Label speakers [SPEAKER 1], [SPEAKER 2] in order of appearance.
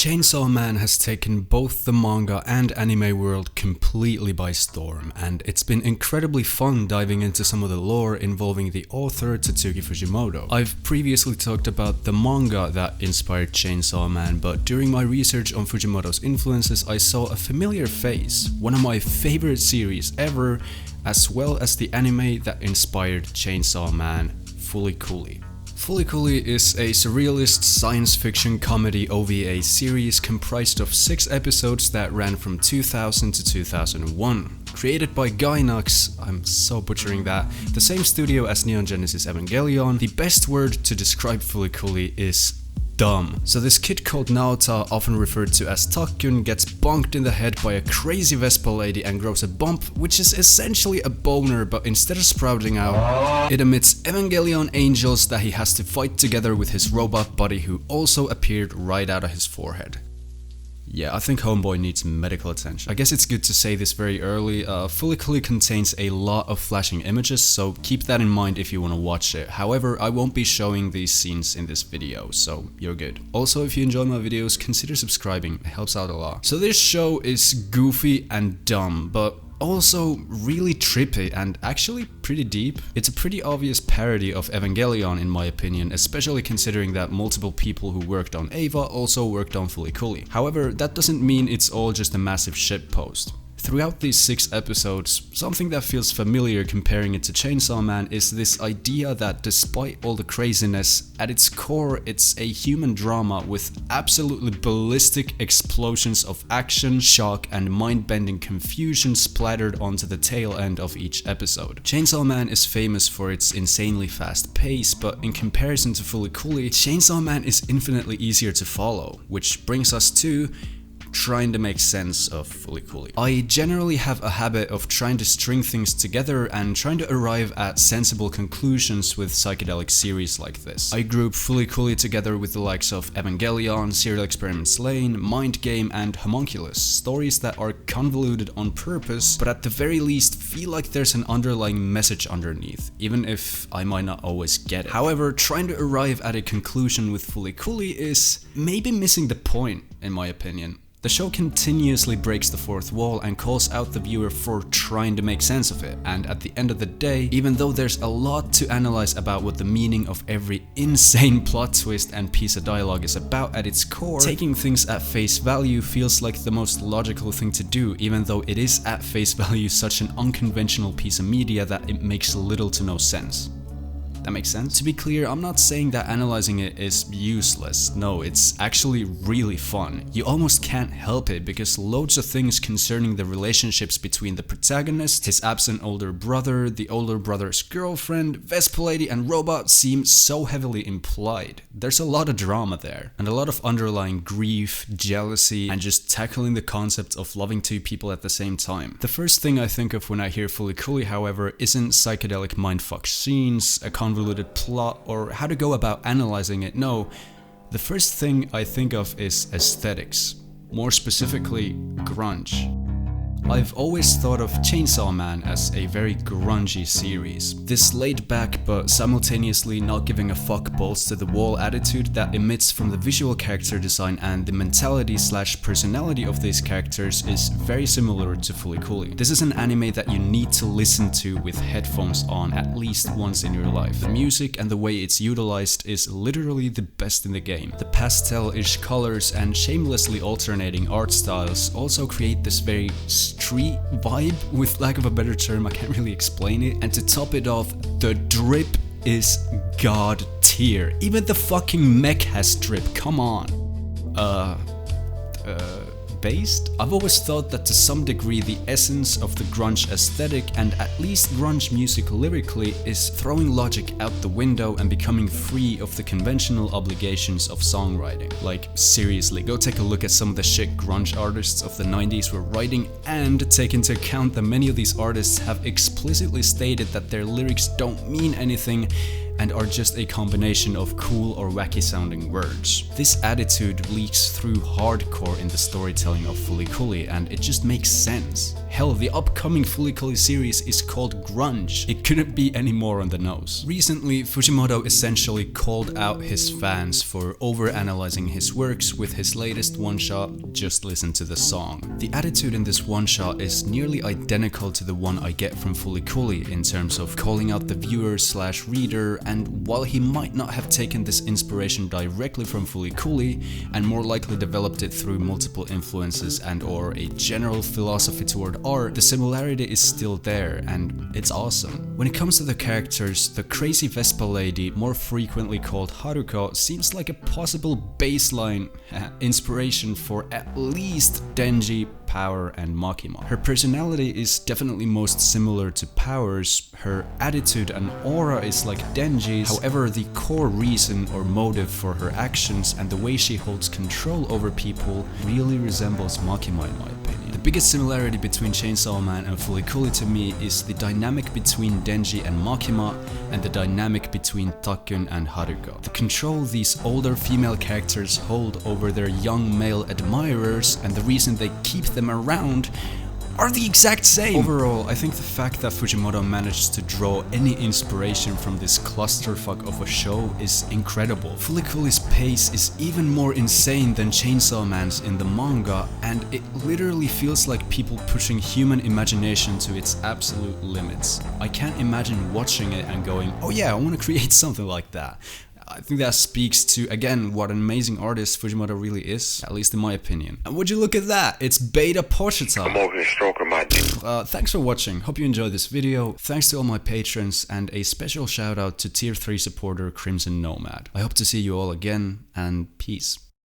[SPEAKER 1] Chainsaw Man has taken both the manga and anime world completely by storm, and it's been incredibly fun diving into some of the lore involving the author Tatsuki Fujimoto. I've previously talked about the manga that inspired Chainsaw Man, but during my research on Fujimoto's influences I saw a familiar face, one of my favorite series ever, as well as the anime that inspired Chainsaw Man, FLCL. FLCL is a surrealist science fiction comedy OVA series comprised of 6 episodes that ran from 2000 to 2001. Created by Gainax, I'm so butchering that, the same studio as Neon Genesis Evangelion. The best word to describe FLCL is dumb. So this kid called Naota, often referred to as Takkun, gets bonked in the head by a crazy Vespa lady and grows a bump, which is essentially a boner, but instead of sprouting out, it emits Evangelion angels that he has to fight together with his robot buddy who also appeared right out of his forehead. Yeah, I think Homeboy needs medical attention. I guess it's good to say this very early. FLCL contains a lot of flashing images, so keep that in mind if you want to watch it. However, I won't be showing these scenes in this video, so you're good. Also, if you enjoy my videos, consider subscribing, it helps out a lot. So this show is goofy and dumb, but also really trippy and actually pretty deep. It's a pretty obvious parody of Evangelion in my opinion, especially considering that multiple people who worked on Eva also worked on FLCL. However, that doesn't mean it's all just a massive shitpost. Throughout these 6 episodes, something that feels familiar comparing it to Chainsaw Man is this idea that despite all the craziness, at its core it's a human drama with absolutely ballistic explosions of action, shock and mind-bending confusion splattered onto the tail end of each episode. Chainsaw Man is famous for its insanely fast pace, but in comparison to FLCL, Chainsaw Man is infinitely easier to follow, which brings us to trying to make sense of FLCL. I generally have a habit of trying to string things together and trying to arrive at sensible conclusions with psychedelic series like this. I group FLCL together with the likes of Evangelion, Serial Experiments Lain, Mind Game and Homunculus, stories that are convoluted on purpose, but at the very least feel like there's an underlying message underneath, even if I might not always get it. However, trying to arrive at a conclusion with FLCL is maybe missing the point, in my opinion. The show continuously breaks the fourth wall and calls out the viewer for trying to make sense of it, and at the end of the day, even though there's a lot to analyze about what the meaning of every insane plot twist and piece of dialogue is about at its core, taking things at face value feels like the most logical thing to do, even though it is at face value such an unconventional piece of media that it makes little to no sense. That makes sense? To be clear, I'm not saying that analyzing it is useless. No, it's actually really fun. You almost can't help it because loads of things concerning the relationships between the protagonist, his absent older brother, the older brother's girlfriend, Vespa lady and robot seem so heavily implied. There's a lot of drama there, and a lot of underlying grief, jealousy, and just tackling the concept of loving 2 people at the same time. The first thing I think of when I hear FLCL, however, isn't psychedelic mindfuck scenes, a convoluted plot, or how to go about analyzing it. No, the first thing I think of is aesthetics, more specifically grunge. I've always thought of Chainsaw Man as a very grungy series. This laid back but simultaneously not giving a fuck balls to the wall attitude that emits from the visual character design and the mentality / personality of these characters is very similar to FLCL. This is an anime that you need to listen to with headphones on at least once in your life. The music and the way it's utilized is literally the best in the game. The pastel-ish colors and shamelessly alternating art styles also create this very street vibe, with lack of a better term, I can't really explain it. And to top it off, the drip is god tier. Even the fucking mech has drip, come on. Based? I've always thought that to some degree the essence of the grunge aesthetic, and at least grunge music lyrically, is throwing logic out the window and becoming free of the conventional obligations of songwriting. Like, seriously, go take a look at some of the shit grunge artists of the 90s were writing, and take into account that many of these artists have explicitly stated that their lyrics don't mean anything and are just a combination of cool or wacky sounding words. This attitude leaks through hardcore in the storytelling of FLCL, and it just makes sense. Hell, the upcoming FLCL series is called Grunge. It couldn't be any more on the nose. Recently, Fujimoto essentially called out his fans for overanalyzing his works with his latest one-shot, Just Listen to the Song. The attitude in this one-shot is nearly identical to the one I get from FLCL in terms of calling out the viewer/reader, and while he might not have taken this inspiration directly from FLCL and more likely developed it through multiple influences and or a general philosophy toward art, the similarity is still there and it's awesome. When it comes to the characters, the crazy Vespa lady, more frequently called Haruka, seems like a possible baseline inspiration for at least Denji, Power and Makima. Her personality is definitely most similar to Power's, her attitude and aura is like Denji's, however the core reason or motive for her actions and the way she holds control over people really resembles Makima in my opinion. The biggest similarity between Chainsaw Man and FLCL to me is the dynamic between Denji and Makima and the dynamic between Takun and Haruka. The control these older female characters hold over their young male admirers and the reason they keep them around are the exact same. Overall, I think the fact that Fujimoto managed to draw any inspiration from this clusterfuck of a show is incredible. FLCL's pace is even more insane than Chainsaw Man's in the manga, and it literally feels like people pushing human imagination to its absolute limits. I can't imagine watching it and going, oh yeah, I want to create something like that. I think that speaks to, again, what an amazing artist Fujimoto really is, at least in my opinion. And would you look at that? It's Beta Porsche time.
[SPEAKER 2] I'm over here stroking my dick.
[SPEAKER 1] Thanks for watching. Hope you enjoyed this video. Thanks to all my patrons and a special shout out to Tier 3 supporter Crimson Nomad. I hope to see you all again and peace.